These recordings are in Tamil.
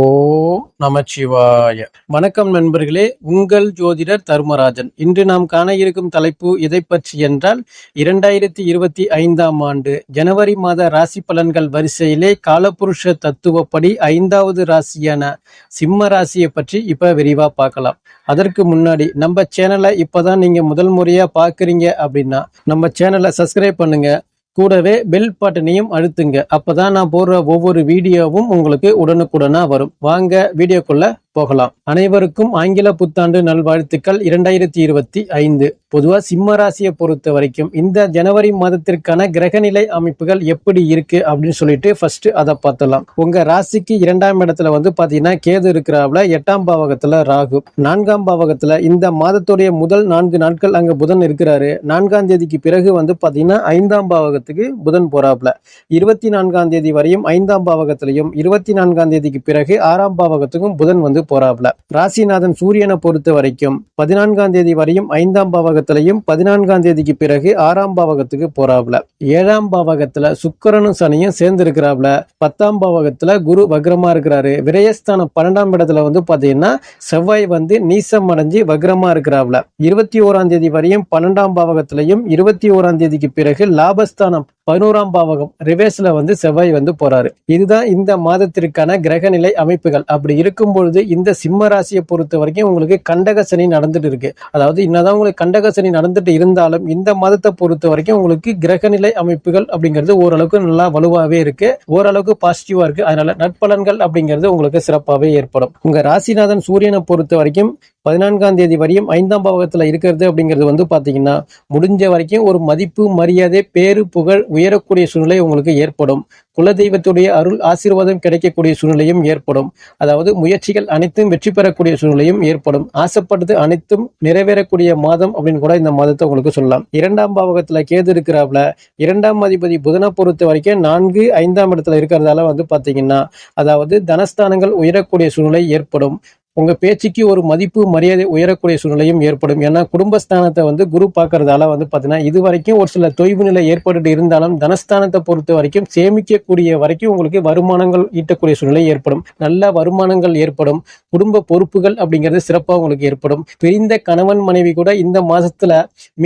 ஓம் நமச்சிவாய. வணக்கம் நண்பர்களே, உங்கள் ஜோதிடர் தர்மராஜன். இன்று நாம் காண இருக்கும் தலைப்பு எதை பற்றி என்றால் 2025ஆம் ஆண்டு ஜனவரி மாத ராசி பலன்கள் வரிசையிலே காலபுருஷ தத்துவப்படி 5வது ராசியான சிம்ம ராசியை பற்றி இப்ப விரிவா பார்க்கலாம். அதற்கு முன்னாடி நம்ம சேனலை இப்பதான் நீங்க முதல் முறையா பாக்குறீங்க அப்படின்னா நம்ம சேனலை சப்ஸ்கிரைப் பண்ணுங்க, கூடவே பெல் பட்டனையும் அழுத்துங்க. அப்பதான் நான் போடுற ஒவ்வொரு வீடியோவும் உங்களுக்கு உடனுக்குடனா வரும். வாங்க வீடியோக்குள்ள போகலாம். அனைவருக்கும் ஆங்கில புத்தாண்டு நல்வாழ்த்துக்கள் 2025. பொதுவா சிம்ம ராசியை பொறுத்த வரைக்கும் இந்த ஜனவரி மாதத்திற்கான கிரகநிலை அமைப்புகள் எப்படி இருக்கு அப்படின்னு சொல்லிட்டு ஃபர்ஸ்ட் அதை பார்த்தலாம். உங்க ராசிக்கு 2ஆம் இடத்துல பாத்தீங்கன்னா கேது இருக்கிறாப்ல, 8ஆம் பாவகத்துல ராகு, 4ஆம் பாவகத்துல இந்த மாதத்துடைய முதல் 4 நாட்கள் அங்க புதன் இருக்கிறாரு. 4ஆம் தேதிக்கு பிறகு பாத்தீங்கன்னா 5ஆம் பாவகத்துக்கு புதன் போறாப்ல. 24ஆம் தேதி வரையும் 5ஆம் பாவகத்திலையும் 24ஆம் தேதிக்கு பிறகு 6ஆம் பாவகத்துக்கும் புதன் போறாப்ல. ராசிநாதன் சூரியனை பொறுத்த வரைக்கும் 14ஆம் தேதி வரையும் 5ஆம் பாவகத்திலையும் 14ஆம் தேதிக்கு பிறகு 6ஆம் பாவகத்துக்கு போறாப்ல. 7ஆம் பாவகத்துல சுக்கிரனும் சனியும் சேர்ந்து இருக்கிறாப்ல. 10ஆம் பாவகத்துல குரு வக்ரமா இருக்கிறாரு. விரயஸ்தானம் 12ஆம் இடத்துல பாத்தீங்கன்னா செவ்வாய் நீசம் அடைஞ்சு வக்ரமா இருக்கிறாப்ல. 21ஆம் தேதி வரையும் 12ஆம் பாவகத்திலையும் 21ஆம் தேதிக்கு பிறகு லாபஸ்தானம் 11ஆம் பாவகம் ரிவேஸ்ல செவ்வாய் போறாரு. இதுதான் இந்த மாதத்திற்கான கிரகநிலை அமைப்புகள். அப்படி இருக்கும் பொழுது இந்த சிம்ம ராசியை பொறுத்த வரைக்கும் உங்களுக்கு கண்டக சனி நடந்துட்டு இருக்கு. அதாவது என்னதான் உங்களுக்கு கண்டக சனி நடந்துட்டு இருந்தாலும் இந்த மாதத்தை பொறுத்த வரைக்கும் உங்களுக்கு கிரகநிலை அமைப்புகள் அப்படிங்கிறது ஓரளவுக்கு நல்லா வலுவாவே இருக்கு, ஓரளவுக்கு பாசிட்டிவா இருக்கு. அதனால நற்பலன்கள் அப்படிங்கிறது உங்களுக்கு சிறப்பாகவே ஏற்படும். உங்க ராசிநாதன் சூரியனை பொறுத்த வரைக்கும் 14ஆம் தேதி வரையும் 5ஆம் பாவகத்துல இருக்கிறது அப்படிங்கிறது பாத்தீங்கன்னா முடிஞ்ச வரைக்கும் ஒரு மதிப்பு, மரியாதை, பேரு, புகழ் உயரக்கூடிய சூழ்நிலை உங்களுக்கு ஏற்படும். குலதெய்வத்துடைய அருள் ஆசீர்வாதம் கிடைக்கக்கூடிய சூழ்நிலையும் ஏற்படும். அதாவது முயற்சிகள் அனைத்தும் வெற்றி பெறக்கூடிய சூழ்நிலையும் ஏற்படும். ஆசைப்பட்டது அனைத்தும் நிறைவேறக்கூடிய மாதம் அப்படின்னு கூட இந்த மாதத்தை உங்களுக்கு சொல்லலாம். 2ஆம் பாவகத்துல கேது இருக்கிறாப்ல. 2ஆம் அதிபதி புதனை பொறுத்த வரைக்கும் 4, 5ஆம் இடத்துல இருக்கிறதால பாத்தீங்கன்னா அதாவது தனஸ்தானங்கள் உயரக்கூடிய சூழ்நிலை ஏற்படும். உங்க பேச்சுக்கு ஒரு மதிப்பு, மரியாதை உயரக்கூடிய சூழ்நிலையும் ஏற்படும். ஏன்னா குடும்பஸ்தானத்தை குரு பார்க்கறதால பாத்தீங்கன்னா இது வரைக்கும் ஒரு சில தொய்வு நிலை ஏற்பட்டு இருந்தாலும் தனஸ்தானத்தை பொறுத்த வரைக்கும் சேமிக்கக்கூடிய வரைக்கும் உங்களுக்கு வருமானங்கள் ஈட்டக்கூடிய சூழ்நிலை ஏற்படும். நல்ல வருமானங்கள் ஏற்படும். குடும்ப பொறுப்புகள் அப்படிங்கிறது சிறப்பாக உங்களுக்கு ஏற்படும். பிரிந்த கணவன் மனைவி கூட இந்த மாசத்துல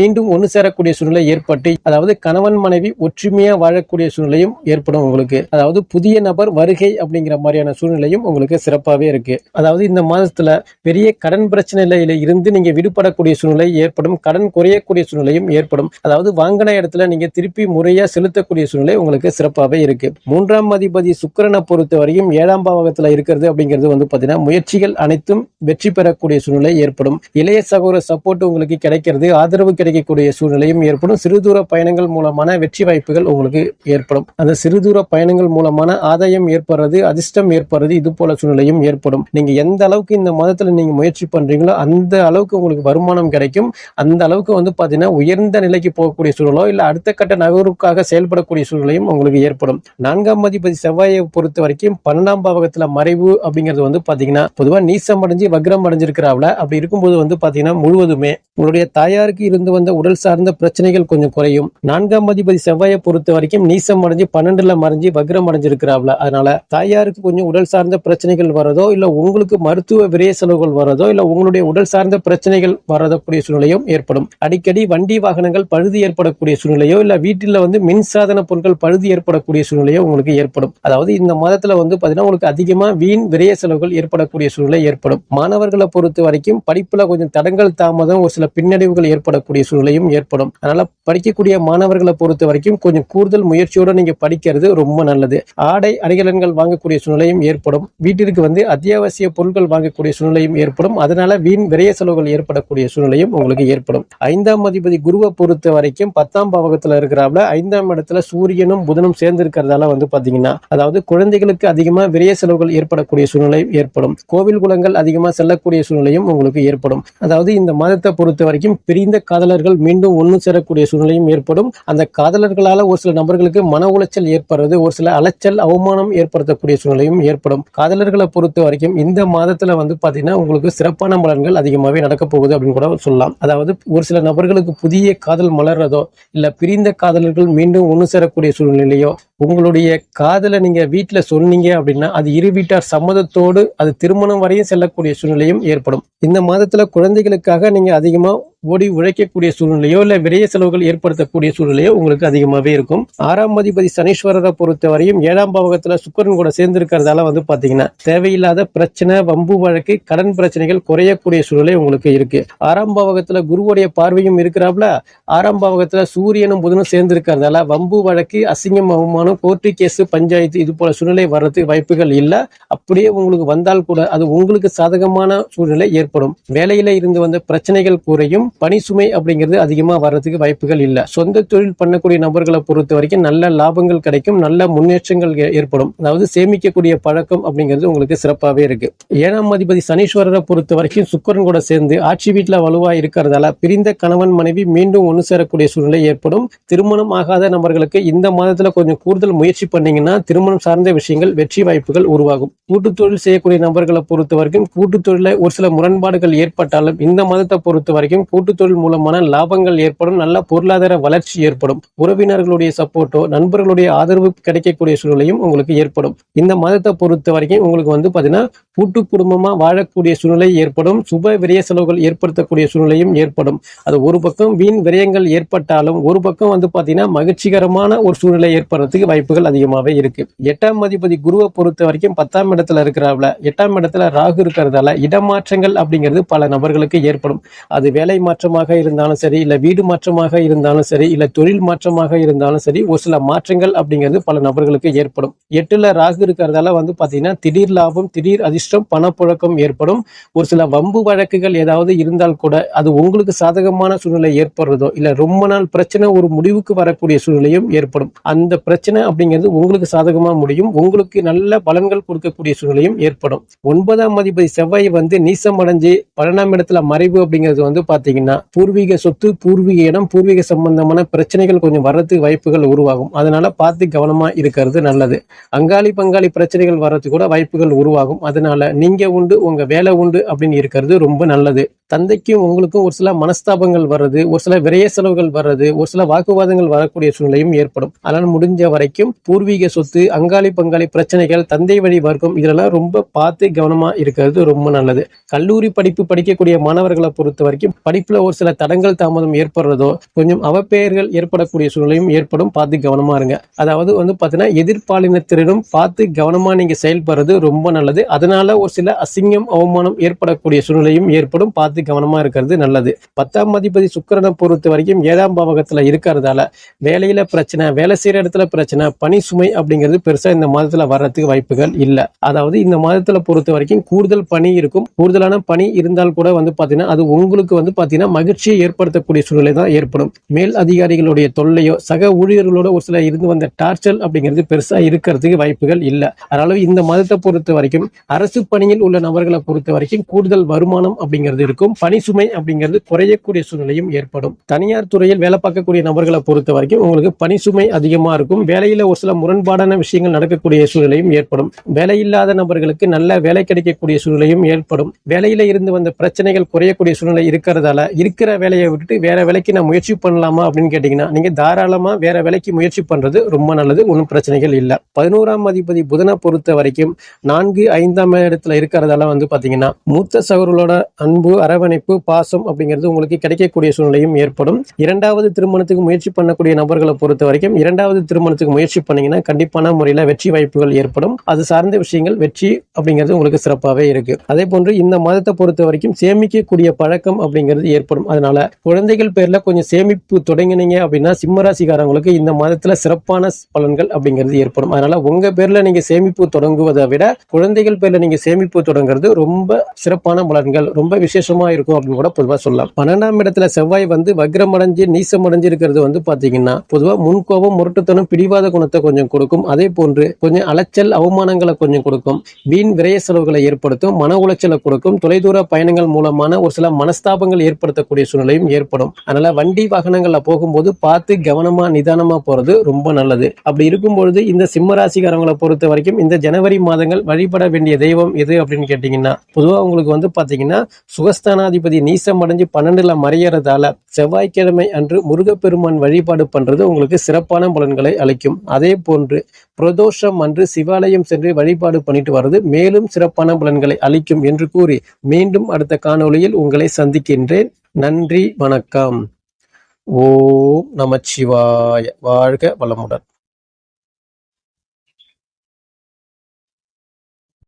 மீண்டும் ஒன்று சேரக்கூடிய சூழ்நிலை ஏற்பட்டு அதாவது கணவன் மனைவி ஒற்றுமையா வாழக்கூடிய சூழ்நிலையும் ஏற்படும் உங்களுக்கு. அதாவது புதிய நபர் வருகை அப்படிங்கிற மாதிரியான சூழ்நிலையும் உங்களுக்கு சிறப்பாகவே இருக்கு. அதாவது இந்த மாதத்துல பெரிய கடன் பிரச்சனையில இருந்து நீங்க விடுபடக்கூடிய சூழ்நிலை ஏற்படும். கடன் குறையக்கூடிய சூழ்நிலையும் ஏற்படும். அதாவது வாங்கின இடத்துல நீங்க திருப்பி முறையா செலுத்தக்கூடிய சூழ்நிலை உங்களுக்கு சிறப்பாகவே இருக்கு. 3ஆம் அதிபதி சுக்கிரனை பொறுத்த வரையும் 7ஆம் பாவகத்துல இருக்கிறது அப்படிங்கிறது பாத்தீங்கன்னா முயற்சிகள் அனைத்தும் வெற்றி பெறக்கூடிய சூழ்நிலை ஏற்படும். இளைய சகோதர சப்போர்ட் உங்களுக்கு கிடைக்கிறது, ஆதரவு கிடைக்கக்கூடிய சூழ்நிலையும் ஏற்படும். சிறுதூர பயணங்கள் மூலமான வெற்றி வாய்ப்புகள் உங்களுக்கு ஏற்படும். அந்த சிறுதூர பயணங்கள் மூலமான ஆதாயம் ஏற்படுறது, அதிர்ஷ்டம் ஏற்படுறது, இது போல சூழ்நிலையும் ஏற்படும். நீங்க எந்த அளவுக்கு இந்த மாதத்துல நீங்க முயற்சி பண்றீங்களோ அந்த அளவுக்கு உங்களுக்கு வருமானம் கிடைக்கும். அந்த அளவுக்கு பாத்தீங்கன்னா உயர்ந்த நிலைக்கு போகக்கூடிய சூழலோ இல்ல அடுத்த கட்ட நகருக்காக செயல்படக்கூடிய சூழ்நிலையும் உங்களுக்கு ஏற்படும். 4ஆம் அதிபதி செவ்வாயை பொறுத்த வரைக்கும் 12ஆம் பாவகத்துல மறைவு அப்படிங்கிறது பாத்தீங்கன்னா பொதுவா நீசம் அடைஞ்சு வக்ரம் அடைஞ்சிருக்கிறாப்ல. அப்படி இருக்கும்போது பாத்தீங்கன்னா முழுவதுமே உங்களுடைய தாயாருக்கு இருந்து வந்த உடல் சார்ந்த பிரச்சனைகள் கொஞ்சம் குறையும். 4ஆம் அதிபதி செவ்வாயை பொறுத்த வரைக்கும் நீசம் அடைஞ்சு 12ல மறைஞ்சு வக்ரம் அடைஞ்சிருக்கிறாப்ல. அதனால தாயாருக்கு கொஞ்சம் உடல் சார்ந்த பிரச்சனைகள் வரதோ இல்ல உங்களுக்கு மருத்துவ விரைய செலவுகள் வரதோ இல்ல உங்களுடைய உடல் சார்ந்த பிரச்சனைகள் வரக்கூடிய சூழ்நிலையும் ஏற்படும். அடிக்கடி வண்டி வாகனங்கள் பழுது ஏற்படக்கூடிய சூழ்நிலையோ இல்ல வீட்டில மின்சாதன பொருட்கள் பழுது ஏற்படக்கூடிய சூழ்நிலையோ உங்களுக்கு ஏற்படும். அதாவது இந்த மாதத்துல பாத்தீங்கன்னா உங்களுக்கு அதிகமா வீண் விரைய செலவுகள் ஏற்படக்கூடிய சூழ்நிலை ஏற்படும். மாணவர்களை பொறுத்த வரைக்கும் படிப்புல கொஞ்சம் தடங்கள், தாமதம், ஒரு சில பின்னடைவுகள் ஏற்படக்கூடிய சூழ்நிலையும் ஏற்படும். அதனால படிக்கக்கூடிய மாணவர்களை பொறுத்த வரைக்கும் கொஞ்சம் கூடுதல் முயற்சியோட நீங்க படிக்கிறது ரொம்ப நல்லது. ஆடை அணிகலன்கள் வாங்கக்கூடிய சூழ்நிலையும் ஏற்படும். வீட்டிற்கு அத்தியாவசிய பொருட்கள் வாங்கக்கூடிய சூழ்நிலையும் ஏற்படும். அதனால வீண் விரைய செலவுகள் ஏற்படக்கூடிய சூழ்நிலையும் உங்களுக்கு ஏற்படும். 5ஆம் அதிபதி குருவை பொறுத்த வரைக்கும் 10ஆம் பாவகத்துல இருக்கிறாப்ல. 5ஆம் இடத்துல சூரியனும் புதனும் சேர்ந்து இருக்கிறதால பாத்தீங்கன்னா அதாவது குழந்தைகளுக்கு அதிகமா விரைய செலவுகள் ஏற்படக்கூடிய சூழ்நிலை ஏற்படும். கோவில் குளங்கள் அதிகமா செல்லக்கூடிய சூழ்நிலையும் உங்களுக்கு ஏற்படும். அதாவது இந்த மாதத்தை பொறுத்த வரைக்கும் பிரிந்த காதலர்கள் மீண்டும் ஒன்று சேரக்கூடிய சூழ்நிலையும் ஏற்படும். அந்த காதலர்களால ஒரு சில நபர்களுக்கு மன உளைச்சல் ஏற்படுறது, ஒரு சில அலைச்சல், அவமானம் ஏற்படுத்தக்கூடிய சூழ்நிலையும் ஏற்படும். காதலர்களை பொறுத்த வரைக்கும் இந்த மாதத்துல பாத்தீங்கன்னா உங்களுக்கு சிறப்பான பலன்கள் அதிகமாகவே நடக்க போகுது அப்படின்னு கூட சொல்லலாம். அதாவது ஒரு சில நபர்களுக்கு புதிய காதல் மலர்றதோ இல்ல பிரிந்த காதலர்கள் மீண்டும் ஒன்று சேரக்கூடிய சூழ்நிலையோ உங்களுடைய காதலை நீங்க வீட்டுல சொன்னீங்க அப்படின்னா அது இரு வீட்டார் சம்மதத்தோடு அது திருமணம் வரையும் செல்லக்கூடிய சூழ்நிலையும் ஏற்படும். இந்த மாதத்துல குழந்தைகளுக்காக நீங்க அதிகமா ஓடி உழைக்கக்கூடிய சூழ்நிலையோ இல்ல விரைய செலவுகள் ஏற்படுத்தக்கூடிய சூழ்நிலையோ உங்களுக்கு அதிகமாவே இருக்கும். 6ஆம் அதிபதி சனீஸ்வரரை பொறுத்த வரையும் 7ஆம் பாவகத்துல சுக்கிரன் கூட சேர்ந்து இருக்கிறதால பாத்தீங்கன்னா தேவையில்லாத பிரச்சனை, வம்பு வழக்கு, கடன் பிரச்சனைகள் குறையக்கூடிய சூழ்நிலை உங்களுக்கு இருக்கு. 6ஆம் பாவகத்துல குருவுடைய பார்வையும் இருக்கிறாப்ல. 6ஆம் பாவகத்துல சூரியனும் புதனும் சேர்ந்து இருக்கிறதால வம்பு வழக்கு, அசிங்கம், அவமானம், கோர்ட்டு கேஸ், பஞ்சாயத்து இது போல சூழ்நிலை வர்றதுக்கு வாய்ப்புகள் இல்ல. அப்படியே உங்களுக்கு வந்தால் கூட அது உங்களுக்கு சாதகமான சூழ்நிலை ஏற்படும். வேலையில இருந்து வந்த பிரச்சனைகள் குறையும். பணி சுமை அப்படிங்கிறது அதிகமா வர்றதுக்கு வாய்ப்புகள் இல்ல. சொந்த தொழில் பண்ணக்கூடிய நபர்களை பொறுத்த வரைக்கும் நல்ல லாபங்கள் கிடைக்கும், நல்ல முன்னேற்றங்கள் ஏற்படும். அதாவது சேமிக்கக்கூடிய பழக்கம் அப்படிங்கிறது உங்களுக்கு சிறப்பாவே இருக்கு. 7ஆம் அதிபதி சனீஸ்வரரை பொறுத்த வரைக்கும் சுக்கிரன் கூட சேர்ந்து ஆட்சி வீட்டுல வலுவா இருக்கிறதால பிரிந்த கணவன் மனைவி மீண்டும் ஒன்று சேரக்கூடிய சூழ்நிலை ஏற்படும். திருமணம் ஆகாத நபர்களுக்கு இந்த மாதத்துல கொஞ்சம் கூடுதல் முயற்சி பண்ணீங்கன்னா திருமணம் சார்ந்த விஷயங்கள் வெற்றி வாய்ப்புகள் உருவாகும். கூட்டு தொழில் செய்யக்கூடிய நபர்களை பொறுத்த வரைக்கும் கூட்டு தொழில ஒரு சில முரண்பாடுகள் ஏற்பட்டாலும் இந்த மாதத்தை பொறுத்த வரைக்கும் கூட்டு தொழில் மூலமான லாபங்கள் ஏற்படும், நல்ல பொருளாதார வளர்ச்சி ஏற்படும். உறவினர்களுடைய சப்போர்ட்டோ நண்பர்களுடைய ஆதரவு கிடைக்கக்கூடிய சூழ்நிலையும் உங்களுக்கு ஏற்படும். இந்த மாதத்தை பொறுத்த வரைக்கும் உங்களுக்கு பாத்தீங்கன்னா கூட்டு குடும்பமா வாழக்கூடிய சூழ்நிலை ஏற்படும். சுப விரய செலவுகள் ஏற்படுத்தக்கூடிய சூழ்நிலையும் ஏற்படும். அது ஒரு பக்கம் வீண் விரயங்கள் ஏற்பட்டாலும் ஒரு பக்கம் பாத்தீங்கன்னா மகிழ்ச்சிகரமான ஒரு சூழ்நிலை ஏற்படுறதுக்கு வாய்ப்புகள் அதிகமாவே இருக்கு. 8ஆம் அதிபதி குருவை பொறுத்த வரைக்கும் 10ஆம் இடத்துல இருக்கிறாப்ல. 8ஆம் இடத்துல ராகு இருக்கிறதால இடமாற்றங்கள் அப்படிங்கிறது பல நபர்களுக்கு ஏற்படும். அது வேலை மாற்றமாக இருந்தாலும் சரி, இல்ல வீடு மாற்றமாக இருந்தாலும் சரி, இல்ல தொழில் மாற்றமாக இருந்தாலும் சரி, ஒரு சில மாற்றங்கள் அப்படிங்கிறது பல நபர்களுக்கு ஏற்படும். 8ல ராகு இருக்கிறதால பாத்தீங்கன்னா திடீர் லாபம், திடீர் அதிர்ஷ்டம், பணப்புழக்கம் ஏற்படும். ஒரு சில வம்பு வழக்குகள் ஏதாவது இருந்தால் கூட அது உங்களுக்கு சாதகமான சூழ்நிலை ஏற்படுறதோ இல்ல ரொம்ப நாள் பிரச்சனை ஒரு முடிவுக்கு வரக்கூடிய சூழ்நிலையும் ஏற்படும். அந்த பிரச்சனை அப்படிங்கிறது உங்களுக்கு சாதகமா முடியும், உங்களுக்கு நல்ல பலன்கள் கொடுக்கக்கூடிய சூழ்நிலையும் ஏற்படும். 9ஆம் அதிபதி செவ்வாய் நீசம் அடைஞ்சு 12ஆம் இடத்துல மறைவு அப்படிங்கிறது பாத்தீங்கன்னா பூர்வீக சொத்து, பூர்வீக இடம், பூர்வீக சம்பந்தமான பிரச்சனைகள் கொஞ்சம் வர்றதுக்கு வாய்ப்புகள் உருவாகும். அதனால பார்த்து கவனமா இருக்கிறது நல்லது. அங்காளி பங்காளி பிரச்சனைகள் வர்றதுக்கு கூட வாய்ப்புகள் உருவாகும். அதனால நீங்க உண்டு உங்க வேலை உண்டு அப்படின்னு இருக்கிறது ரொம்ப நல்லது. தந்தைக்கும் உங்களுக்கும் ஒரு சில மனஸ்தாபங்கள் வர்றது, ஒரு சில விரைய செலவுகள் வர்றது, ஒரு சில வாக்குவாதங்கள் வரக்கூடிய சூழ்நிலையும் ஏற்படும். அதனால முடிஞ்ச வரைக்கும் பூர்வீக சொத்து, அங்காளி பங்காளி பிரச்சனைகள், தந்தை வழி வர்க்கம் இதெல்லாம் ரொம்ப பார்த்து கவனமா இருக்கிறது ரொம்ப நல்லது. கல்லூரி படிப்பு படிக்கக்கூடிய மாணவர்களை பொறுத்த வரைக்கும் படிப்புல ஒரு சில தடங்கள் தாமதம் ஏற்படுறதோ கொஞ்சம் அவப்பெயர்கள் ஏற்படக்கூடிய சூழ்நிலையும் ஏற்படும். பார்த்து கவனமா இருங்க. அதாவது பாத்தீங்கன்னா எதிர்பாலினத்தினரும் பார்த்து கவனமா நீங்க செயல்படுறது ரொம்ப நல்லது. அதனால ஒரு சில அசிங்கம், அவமானம் ஏற்படக்கூடிய சூழ்நிலையும் ஏற்படும். பார்த்து கவனமா இருக்கிறது நல்லது. 10ஆம் அதிபதி சுக்கிரனை பொறுத்த வரைக்கும் 7ஆம் பாவகத்துல இருக்கிறதால வேலையில பிரச்சனை, வேலை செய்யற இடத்துல பிரச்சனை, பணி சுமை அப்படிங்கிறது பெருசா இந்த மாதத்துல வர்றதுக்கு வாய்ப்புகள் இல்ல. அதாவது இந்த மாதத்துல பொறுத்த வரைக்கும் கூடுதல் பணி இருக்கும். கூடுதலான பணி இருந்தால் கூட பாத்தீங்கன்னா அது உங்களுக்கு பாத்தீங்கன்னா மகிழ்ச்சியை ஏற்படுத்தக்கூடிய சூழ்நிலை தான் ஏற்படும். மேல் அதிகாரிகளுடைய தொல்லையோ சக ஊழியர்களோட ஒரு சில இருந்து வந்த டார்ச்சல் அப்படிங்கிறது பெருசா இருக்கிறதுக்கு வாய்ப்புகள் இல்ல. அதனால இந்த மாதத்தை பொறுத்த வரைக்கும் அரசு பணியில் உள்ள நபர்களை பொறுத்த வரைக்கும் கூடுதல் வருமானம் அப்படிங்கிறது இருக்கும். பணி சுமை அப்படிங்கிறது குறையக்கூடிய சூழ்நிலையும் ஏற்படும். தனியார் துறையில் வேலை பார்க்கக்கூடிய நபர்களை பொறுத்த வரைக்கும் உங்களுக்கு பணி சுமை அதிகமா இருக்கும். வேலையில ஒரு சில முரண்பாடான விஷயங்கள் நடக்கக்கூடிய சூழ்நிலையும் ஏற்படும். வேலையில்லாத நபர்களுக்கு நல்ல வேலை கிடைக்கக்கூடிய சூழ்நிலையும் ஏற்படும். வேலையில இருந்து வந்த பிரச்சனைகள் குறையக்கூடிய சூழ்நிலை இருக்கிறதால இருக்கிற வேலையை விட்டுட்டு வேற வேலைக்கு நான் முயற்சி பண்ணலாமா அப்படின்னு கேட்டீங்கன்னா நீங்க தாராளமா வேற வேலைக்கு முயற்சி பண்றது ரொம்ப நல்லது. ஒன்றும் பிரச்சனைகள் இல்ல. 11ஆம் அதிபதி புதனை பொறுத்த வரைக்கும் 4, 5ஆம் இடத்துல இருக்கிறதால பாத்தீங்கன்னா மூத்த சகோதரர்களோட அன்பு, அரவணைப்பு, பாசம் அப்படிங்கிறது உங்களுக்கு கிடைக்கக்கூடிய சூழ்நிலையும் ஏற்படும். 2வது திருமணத்துக்கு முயற்சி பண்ணக்கூடிய நபர்களை பொறுத்த வரைக்கும் 2வது திருமணத்துக்கு முயற்சி பண்ணீங்கன்னா கண்டிப்பான முறையில வெற்றி வாய்ப்புகள் ஏற்படும். அது சார்ந்த விஷயங்கள் வெற்றி அப்படிங்கிறது உங்களுக்கு சிறப்பாகவே இருக்கு. அதே போன்று இந்த மாதத்தை பொறுத்த வரைக்கும் சேமிக்கக்கூடிய பழக்கம் அப்படிங்கிறது ஏற்படும். அதனால குழந்தைகள் பேர்ல கொஞ்சம் சேமிப்பு தொடங்கினீங்க அப்படின்னா சிம்மராசிக்காரங்களுக்கு இந்த மாதத்துல சிறப்பான பலன்கள் அப்படிங்கிறது ஏற்படும். அதனால உங்க பேர்ல நீங்க சேமிப்பு தொடங்குவதை விட குழந்தைகள் பேர்ல நீங்க சேமிப்பு தொடங்குறது ரொம்ப சிறப்பான பலன்கள், ரொம்ப விசேஷமா இருக்கும் அப்படின்னு கூட பொதுவா சொல்லலாம். 12ஆம் இடத்துல செவ்வாய் வக்ரம் அடைஞ்சு நீசம் அடைஞ்சு இருக்கிறது பாத்தீங்கன்னா பொதுவா முன்கோபம், முரட்டுத்தனம், பிடிவாத குணத்தை கொஞ்சம் கொடுக்கும். அதே போன்று கொஞ்சம் அலைச்சல், அவமானங்களை கொஞ்சம் கொடுக்கும். வீண் விரைய செலவுகளை ஏற்படுத்தும், மன உளைச்சலை கொடுக்கும். தொலைதூர பயணங்கள் மூலமான ஒரு சில மனஸ்தாபங்கள் ஏற்படுத்தக்கூடிய சூழ்நிலையும் ஏற்படும். அதனால வண்டி வாகனங்கள்ல போகும்போது பார்த்து கவனமா நிதானமா போறது ரொம்ப நல்லது. அப்படி இருக்கும் பொழுது இந்த சிம்மராசிக்காரங்களை பொறுத்த வரைக்கும் இந்த ஜனவரி மாதங்கள் வழிபட வேண்டிய தெய்வம் எது அப்படின்னு கேட்டீங்கன்னா பொதுவா உங்களுக்கு பாத்தீங்கன்னா சுகஸ்தான சுகஸ்தானாதிபதி நீசம் அடைஞ்சு 12ல மறையறதால செவ்வாய்க்கிழமை அன்று முருகப்பெருமான் வழிபாடு பண்றது உங்களுக்கு சிறப்பான பலன்களை அளிக்கும். அதே போன்று பிரதோஷம் அன்று சிவாலயம் சென்று வழிபாடு பண்ணிட்டு வர்றது மேலும் சிறப்பான பலன்களை அளிக்கும் என்று கூறி மீண்டும் அடுத்த காணொளியில் உங்களை சந்திக்கின்றேன். நன்றி, வணக்கம். ஓம் நமச்சிவாய. வாழ்க வளமுடன்.